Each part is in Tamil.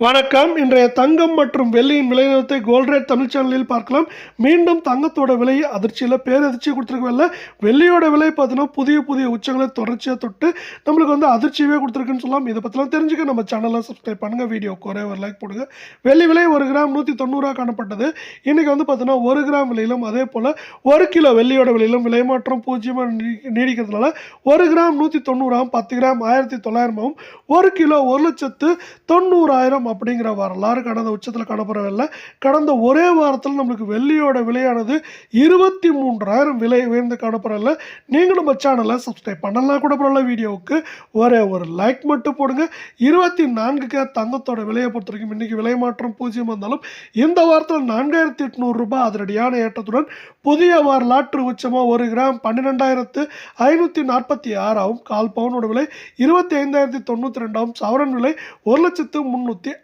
வணக்கம். இன்றைய தங்கம் மற்றும் வெள்ளியின் விலை நிலவரத்தை கோல்ட் ரேட் தமிழ் சேனலில் பார்க்கலாம். மீண்டும் தங்கத்தோட விலை அதிர்ச்சியில் பேரதிர்ச்சி கொடுத்துருக்கவில்லை. வெள்ளியோட விலை பார்த்தீங்கன்னா புதிய உச்சங்களை தொடர்ச்சியாக தொட்டு நம்மளுக்கு வந்து அதிர்ச்சியவே கொடுத்துருக்குன்னு சொல்லலாம். இதை பற்றிலாம் தெரிஞ்சுக்க நம்ம சேனலை சப்ஸ்கிரைப் பண்ணுங்கள். வீடியோக்கு ஒரே ஒரு லைக் போடுங்க. வெள்ளி விலை 1 கிராம் 190 காணப்பட்டது. இன்றைக்கி வந்து பார்த்தீங்கன்னா 1 கிராம் விலையிலும் அதே போல் 1 கிலோ வெள்ளியோட விலையிலும் விலை மாற்றம் 0 நீடிக்கிறதுனால 1 கிராம் 190 10 கிராம் 1900 1 கிலோ 1,90,000 அப்படிங்கிற வரலாறு கடந்த உச்சத்தில் காணப்படவில்லை. கடந்த ஒரே வாரத்தில் நம்மளுக்கு வெள்ளியோட விலையானது 23,000 விலை உயர்ந்து காணப்படவில்லை. நீங்கள் நம்ம சேனலை சப்ஸ்கிரைப் பண்ணலாம் கூட பரவாயில்ல. வீடியோவுக்கு ஒரே ஒரு லைக் மட்டும் போடுங்க. 24K தங்கத்தோட விலையை பொறுத்த வரைக்கும் இன்னைக்கு விலை மாற்றம் 0 இருந்தாலும் இந்த வாரத்தில் 4,800 ரூபாய் அதிரடியான ஏற்றத்துடன் புதிய வரலாற்று உச்சமாக 1 கிராம் 12,546 கால் பவுனோட விலை 25,092 சவரன் விலை 1,368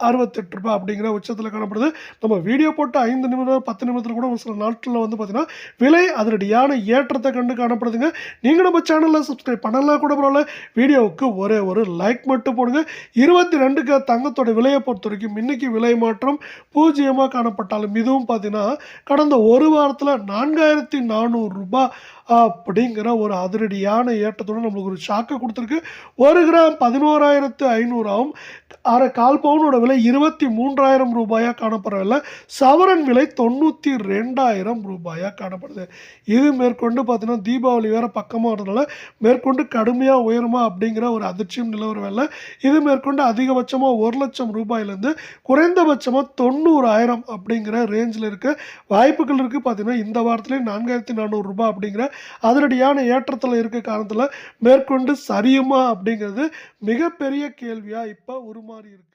ரூபாய் அப்படிங்கிற உச்சத்தில் காணப்படுது. நம்ம வீடியோ போட்டு 5 நிமிடம் 10 நிமிடத்தில் கூட ஒரு சில நாட்களில் வந்து பார்த்தீங்கன்னா விலை அதிரடியான ஏற்றத்தை கண்டு காணப்படுதுங்க. நீங்கள் நம்ம சேனலில் சப்ஸ்கிரைப் பண்ணலாம் கூட பரவாயில்ல. வீடியோவுக்கு ஒரே ஒரு லைக் மட்டும் போடுங்க. 22K தங்கத்தோட விலையை பொறுத்த வரைக்கும் இன்னைக்கு விலை மாற்றம் 0 காணப்பட்டாலும் இதுவும் பார்த்தீங்கன்னா கடந்த ஒரு வாரத்தில் 4,400 ரூபாய் அப்படிங்கிற ஒரு அதிரடியான ஏற்றத்துடன் நம்மளுக்கு ஒரு ஷாக்கை கொடுத்துருக்கு. 1 கிராம் 11,500 அரை கால் பவுனோட விலை 23,000 ரூபாயாக காணப்படவில்லை. சவரன் விலை 92,000 ரூபாயாக காணப்படுது. இது மேற்கொண்டு பார்த்தீங்கன்னா தீபாவளி வேறு பக்கமாக வரதுனால மேற்கொண்டு கடுமையாக உயருமா அப்படிங்கிற ஒரு அதிர்ச்சியும் நிலவரவில்லை. இது மேற்கொண்டு அதிகபட்சமாக 1,00,000 ரூபாயிலேருந்து குறைந்தபட்சமாக 90,000 அப்படிங்கிற ரேஞ்சில் இருக்க வாய்ப்புகள் இருக்குது. பார்த்தீங்கன்னா இந்த வாரத்திலே 4,400 ரூபாய் அப்படிங்கிற அதிரடியான ஏற்றத்தில் இருக்க காரணத்தில் மேற்கொண்டு சரியுமா அப்படிங்கிறது மிகப்பெரிய கேள்வியாக இப்போ உருமாறி இருக்கு.